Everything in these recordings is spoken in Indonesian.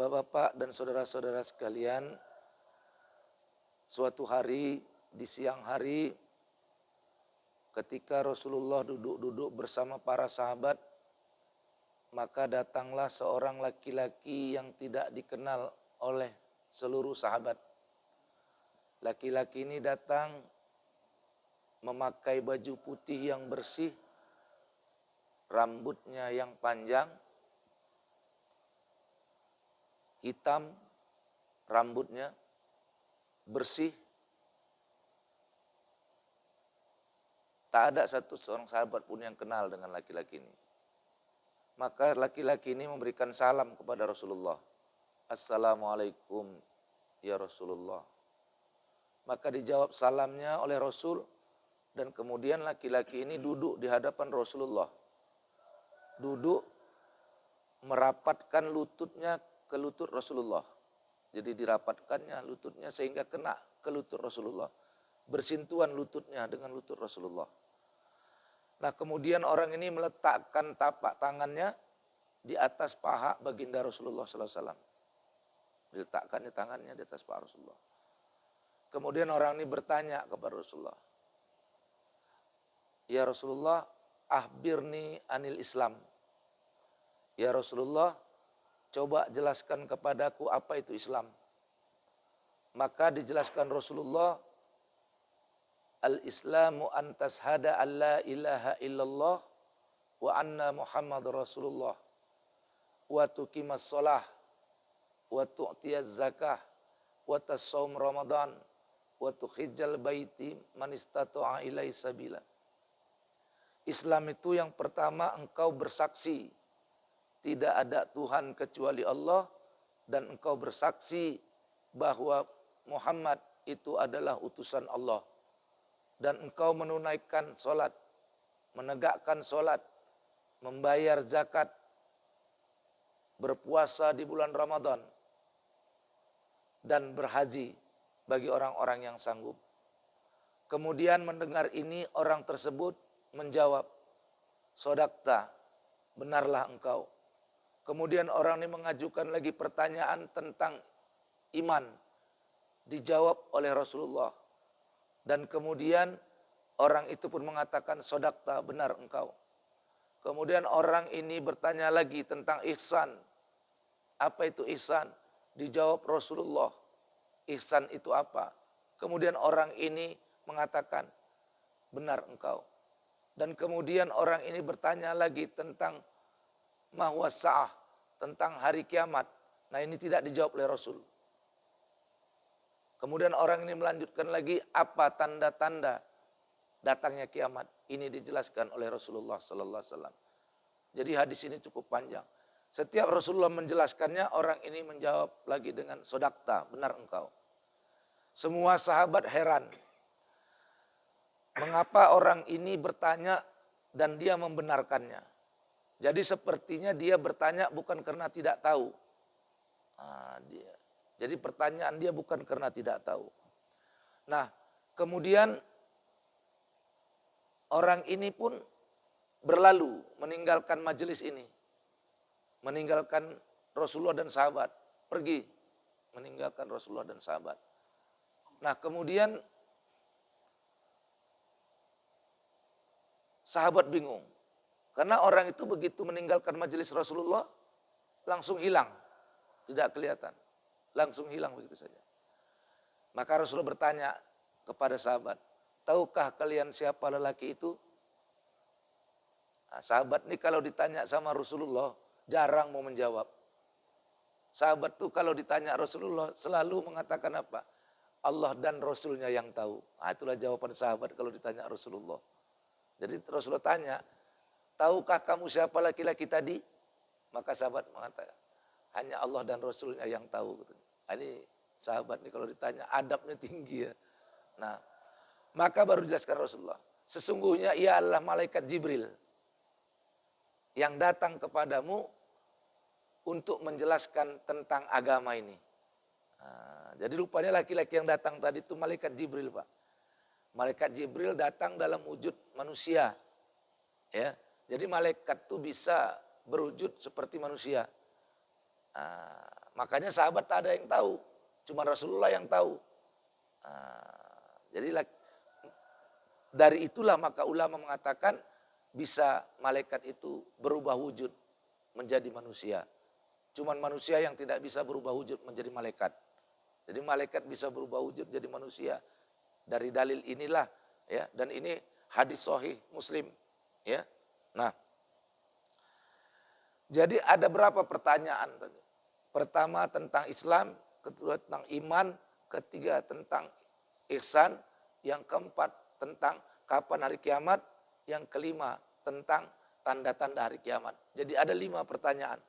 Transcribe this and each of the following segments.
Bapak-bapak dan saudara-saudara sekalian, suatu hari di siang hari ketika Rasulullah duduk-duduk bersama para sahabat, maka datanglah seorang laki-laki yang tidak dikenal oleh seluruh sahabat. Laki-laki ini datang memakai baju putih yang bersih, rambutnya yang panjang, hitam, rambutnya bersih. Tak ada satu seorang sahabat pun yang kenal dengan laki-laki ini. Maka laki-laki ini memberikan salam kepada Rasulullah. Assalamualaikum ya Rasulullah. Maka dijawab salamnya oleh Rasul, dan kemudian laki-laki ini duduk di hadapan Rasulullah. Duduk merapatkan lututnya ke lutut Rasulullah. Jadi dirapatkannya lututnya sehingga kena ke lutut Rasulullah. Bersentuhan lututnya dengan lutut Rasulullah. Nah, kemudian orang ini meletakkan tapak tangannya di atas paha baginda Rasulullah sallallahu alaihi wasallam. Diletakkannya tangannya di atas paha Rasulullah. Kemudian orang ini bertanya kepada Rasulullah, "Ya Rasulullah, akhbirni anil Islam." Ya Rasulullah, coba jelaskan kepadaku apa itu Islam. Maka dijelaskan Rasulullah, "Al-Islamu an tashhada an la ilaha illallah wa anna Muhammad Rasulullah wa tuqimas shalah wa tu'tiyaz zakah wa tasawm Ramadan wa tuhijjal baiti man istata'a ilaihi sabila." Islam itu yang pertama engkau bersaksi tidak ada Tuhan kecuali Allah, dan engkau bersaksi bahwa Muhammad itu adalah utusan Allah. Dan engkau menunaikan solat, menegakkan solat, membayar zakat, berpuasa di bulan Ramadan, dan berhaji bagi orang-orang yang sanggup. Kemudian mendengar ini orang tersebut menjawab, "Sodakta, benarlah engkau." Kemudian orang ini mengajukan lagi pertanyaan tentang iman. Dijawab oleh Rasulullah. Dan kemudian orang itu pun mengatakan, "Sodakta, benar engkau." Kemudian orang ini bertanya lagi tentang ihsan. Apa itu ihsan? Dijawab Rasulullah. Ihsan itu apa? Kemudian orang ini mengatakan, "Benar engkau." Dan kemudian orang ini bertanya lagi tentang mahwas sa'ah, tentang hari kiamat. Nah, ini tidak dijawab oleh Rasul. Kemudian orang ini melanjutkan lagi, apa tanda-tanda datangnya kiamat. Ini dijelaskan oleh Rasulullah sallallahu alaihi wasallam. Jadi hadis ini cukup panjang. Setiap Rasulullah menjelaskannya, orang ini menjawab lagi dengan sodakta, benar engkau. Semua sahabat heran. Mengapa orang ini bertanya dan dia membenarkannya? Jadi sepertinya dia bertanya bukan karena tidak tahu. Jadi pertanyaan dia bukan karena tidak tahu. Nah, kemudian orang ini pun berlalu meninggalkan majelis ini. Meninggalkan Rasulullah dan sahabat. Pergi meninggalkan Rasulullah dan sahabat. Nah, kemudian sahabat bingung. Karena orang itu begitu meninggalkan majelis Rasulullah, langsung hilang. Tidak kelihatan. Langsung hilang begitu saja. Maka Rasulullah bertanya kepada sahabat, "Tahukah kalian siapa lelaki itu?" Nah, sahabat ini kalau ditanya sama Rasulullah, jarang mau menjawab. Sahabat itu kalau ditanya Rasulullah, selalu mengatakan apa? Allah dan Rasulnya yang tahu. Nah, itulah jawaban sahabat kalau ditanya Rasulullah. Jadi Rasulullah tanya, "Tahukah kamu siapa laki-laki tadi?" Maka sahabat mengatakan, "Hanya Allah dan Rasulnya yang tahu." Nah, ini sahabat ini kalau ditanya adabnya tinggi ya. Nah, maka baru dijelaskan Rasulullah, sesungguhnya ia adalah malaikat Jibril yang datang kepadamu untuk menjelaskan tentang agama ini. Nah, jadi rupanya laki-laki yang datang tadi itu malaikat Jibril, Pak. Malaikat Jibril datang dalam wujud manusia. Ya. Jadi malaikat itu bisa berwujud seperti manusia. Makanya sahabat tak ada yang tahu. Cuma Rasulullah yang tahu. Jadi dari itulah maka ulama mengatakan bisa malaikat itu berubah wujud menjadi manusia. Cuman manusia yang tidak bisa berubah wujud menjadi malaikat. Jadi malaikat bisa berubah wujud jadi manusia. Dari dalil inilah ya, dan ini hadis sahih Muslim ya. Nah, jadi ada berapa pertanyaan tadi? Pertama tentang Islam, kedua tentang iman, ketiga tentang ihsan, yang keempat tentang kapan hari kiamat, yang kelima tentang tanda-tanda hari kiamat. Jadi ada 5 pertanyaan.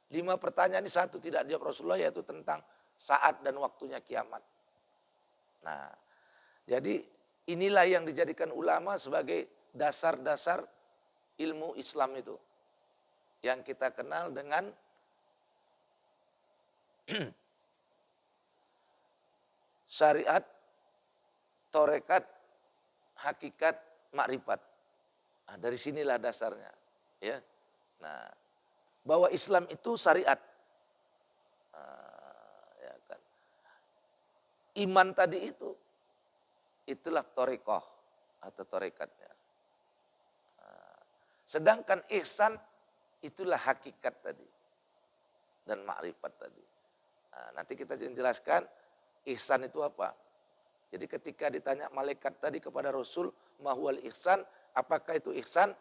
5 pertanyaan ini satu tidak dijawab Rasulullah, yaitu tentang saat dan waktunya kiamat. Nah, jadi inilah yang dijadikan ulama sebagai dasar-dasar ilmu Islam itu. Yang kita kenal dengan syariat, torekat, hakikat, makrifat. Nah, dari sinilah dasarnya, ya. Nah, bahwa Islam itu syariat, ya kan. Iman tadi itu, itulah torekoh atau torekatnya. Sedangkan ihsan itulah hakikat tadi dan makrifat tadi. Nanti kita jelaskan ihsan itu apa. Jadi ketika ditanya malaikat tadi kepada Rasul, mahwal ihsan, apakah itu ihsan?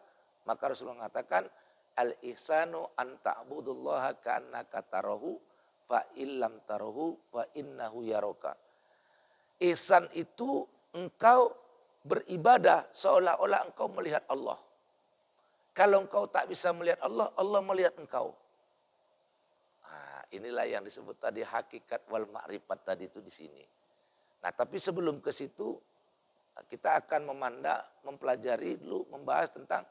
Maka Rasul mengatakan, al ihsanu an ta'budullaha ka'annaka tarahu fa illam tarahu fa innahu yaraka. Ihsan itu engkau beribadah seolah-olah engkau melihat Allah. Kalau engkau tak bisa melihat Allah, Allah melihat engkau. Inilah yang disebut tadi hakikat wal ma'rifat tadi itu di sini. Nah, tapi sebelum ke situ kita akan mempelajari dulu, membahas tentang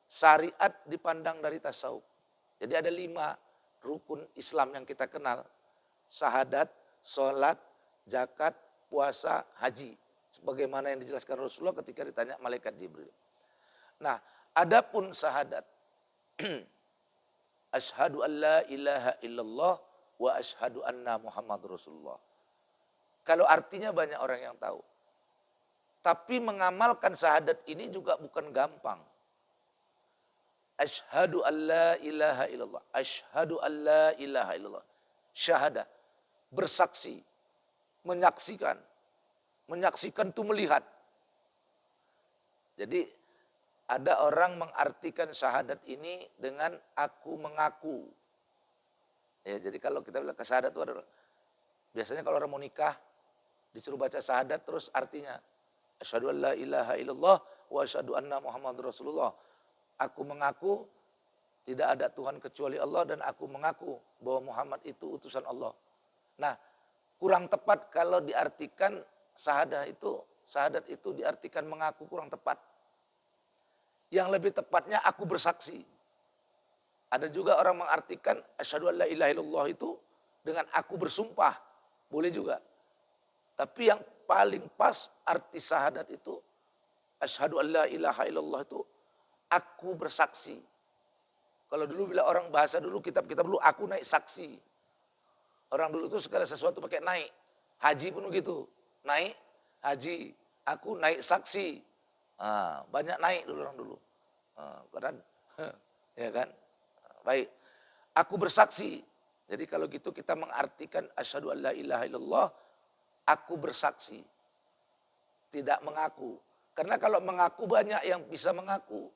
syariat dipandang dari tasawuf. Jadi ada 5 rukun Islam yang kita kenal. Syahadat, sholat, zakat, puasa, haji. Sebagaimana yang dijelaskan Rasulullah ketika ditanya malaikat Jibril. Nah, adapun syahadat. Asyhadu an la ilaha illallah wa asyhadu anna Muhammad Rasulullah. Kalau artinya banyak orang yang tahu. Tapi mengamalkan syahadat ini juga bukan gampang. Asyhadu an la ilaha illallah. Asyhadu an la ilaha illallah. Syahadah. Bersaksi. Menyaksikan. Menyaksikan itu melihat. Jadi ada orang mengartikan syahadat ini dengan aku mengaku. Ya, jadi kalau kita bilang ke syahadat itu adalah, biasanya kalau orang mau nikah disuruh baca syahadat terus artinya asyhadu an la ilaha illallah wa asyhadu anna Muhammad Rasulullah. Aku mengaku tidak ada Tuhan kecuali Allah dan aku mengaku bahwa Muhammad itu utusan Allah. Nah, kurang tepat kalau diartikan syahadat itu diartikan mengaku, kurang tepat. Yang lebih tepatnya aku bersaksi. Ada juga orang mengartikan asyhadu an la ilaha illallah itu dengan aku bersumpah. Boleh juga. Tapi yang paling pas arti syahadat itu asyhadu an la ilaha illallah itu aku bersaksi. Kalau dulu bila orang bahasa dulu kitab-kitab dulu aku naik saksi. Orang dulu itu segala sesuatu pakai naik. Haji pun begitu. Naik haji, aku naik saksi. Banyak naik dulu orang dulu. Karena ya kan? Baik. Aku bersaksi. Jadi kalau gitu kita mengartikan asyhadu an la ilaha illallah, aku bersaksi. Tidak mengaku. Karena kalau mengaku banyak yang bisa mengaku.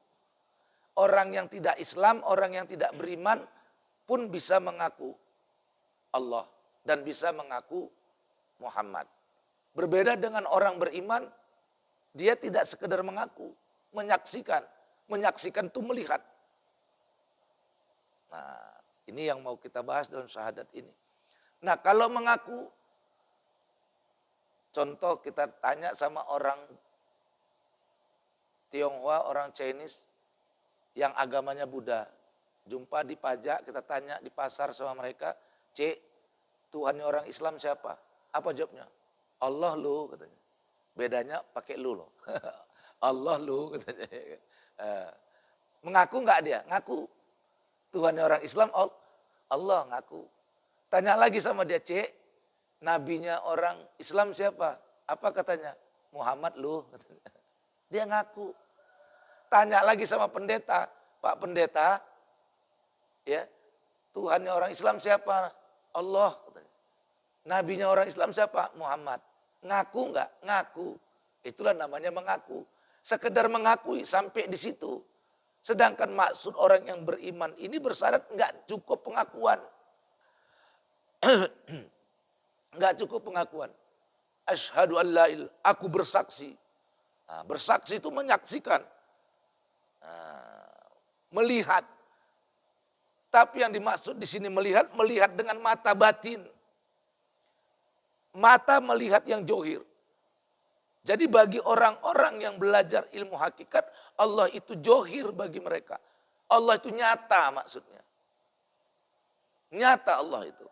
Orang yang tidak Islam, orang yang tidak beriman pun bisa mengaku Allah dan bisa mengaku Muhammad. Berbeda dengan orang beriman, dia tidak sekedar mengaku, menyaksikan. Menyaksikan itu melihat. Nah, ini yang mau kita bahas dalam syahadat ini. Nah, kalau mengaku, contoh kita tanya sama orang Tionghoa, orang Chinese yang agamanya Buddha. Jumpa di pajak, kita tanya di pasar sama mereka, Cik, Tuhannya orang Islam siapa? Apa jawabnya? Allah lu, katanya. Bedanya pakai lu loh. Allah lu, katanya. Mengaku enggak dia? Ngaku. Tuhannya orang Islam, Allah ngaku. Tanya lagi sama dia, Cek, nabinya orang Islam siapa? Apa katanya? Muhammad lu. Dia ngaku. Tanya lagi sama pendeta, Pak pendeta, ya, Tuhannya orang Islam siapa? Allah. Nabinya orang Islam siapa? Muhammad. Ngaku enggak? Ngaku. Itulah namanya mengaku. Sekedar mengakui sampai di situ. Sedangkan maksud orang yang beriman ini bersyarat enggak cukup pengakuan. Enggak cukup pengakuan. Asyhadu an la ilaha, aku bersaksi. Nah, bersaksi itu menyaksikan. Melihat. Tapi yang dimaksud di sini melihat dengan mata batin. Mata melihat yang johir. Jadi bagi orang-orang yang belajar ilmu hakikat, Allah itu johir bagi mereka. Allah itu nyata maksudnya. Nyata Allah itu.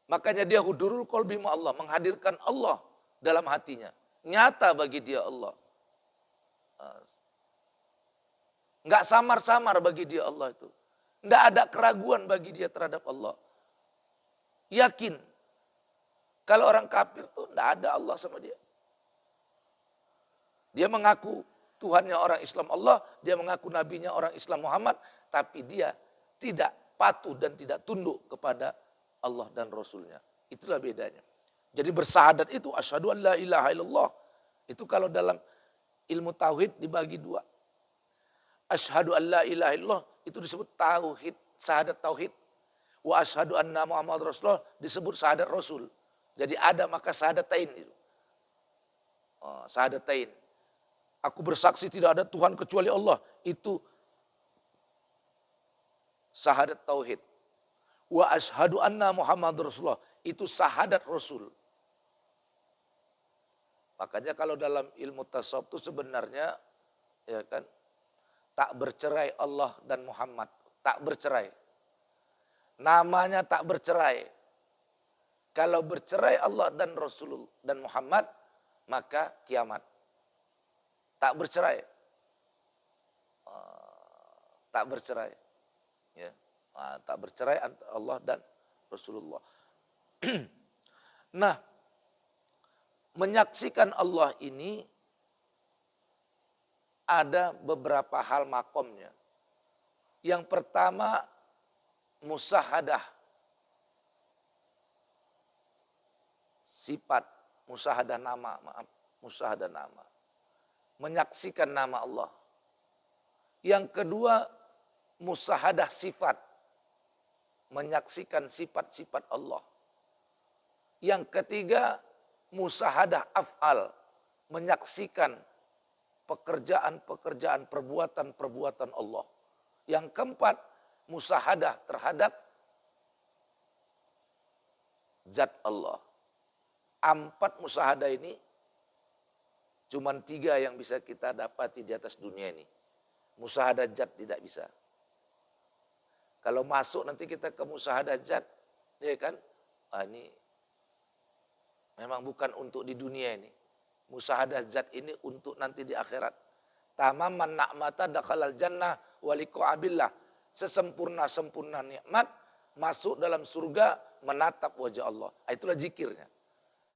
Makanya dia hudurul qalbi ma Allah, menghadirkan Allah dalam hatinya. Nyata bagi dia Allah. Enggak samar-samar bagi dia Allah itu. Enggak ada keraguan bagi dia terhadap Allah. Yakin. Kalau orang kafir tuh enggak ada Allah sama dia. Dia mengaku Tuhannya orang Islam Allah, dia mengaku nabinya orang Islam Muhammad, tapi dia tidak patuh dan tidak tunduk kepada Allah dan Rasulnya. Itulah bedanya. Jadi bersahadat itu asyhadu an la ilaha illallah. Itu kalau dalam ilmu tauhid dibagi dua. Asyhadu an la ilaha illallah itu disebut tauhid, syahadat tauhid. Wa asyhadu anna Muhammad Rasulullah disebut syahadat Rasul. Jadi ada maka syahadatain itu. Syahadatain. Aku bersaksi tidak ada Tuhan kecuali Allah. Itu syahadat tauhid. Wa asyhadu anna Muhammad Rasulullah. Itu syahadat Rasul. Makanya kalau dalam ilmu tasawuf itu sebenarnya ya kan tak bercerai Allah dan Muhammad, tak bercerai. Namanya tak bercerai. Kalau bercerai Allah dan Rasul dan Muhammad, maka kiamat. Tak bercerai. Tak bercerai. Ya. Tak bercerai antara Allah dan Rasulullah. Nah, menyaksikan Allah ini ada beberapa hal makomnya. Yang pertama, musahadah. Sifat, musahadah nama, musahadah nama. Menyaksikan nama Allah. Yang kedua, musahadah sifat. Menyaksikan sifat-sifat Allah. Yang ketiga, musahadah af'al. Menyaksikan pekerjaan-pekerjaan, perbuatan-perbuatan Allah. Yang keempat, musahadah terhadap zat Allah. 4 musahadah ini cuman 3 yang bisa kita dapati di atas dunia ini. Musahadah zat tidak bisa. Kalau masuk nanti kita ke musahadah zat, ya kan? Ini memang bukan untuk di dunia ini. Musahadah zat ini untuk nanti di akhirat. Tamaman na'mata dakhalal jannah waliqa'abillah. Sesempurna-sempurna nikmat masuk dalam surga menatap wajah Allah. Itulah zikirnya.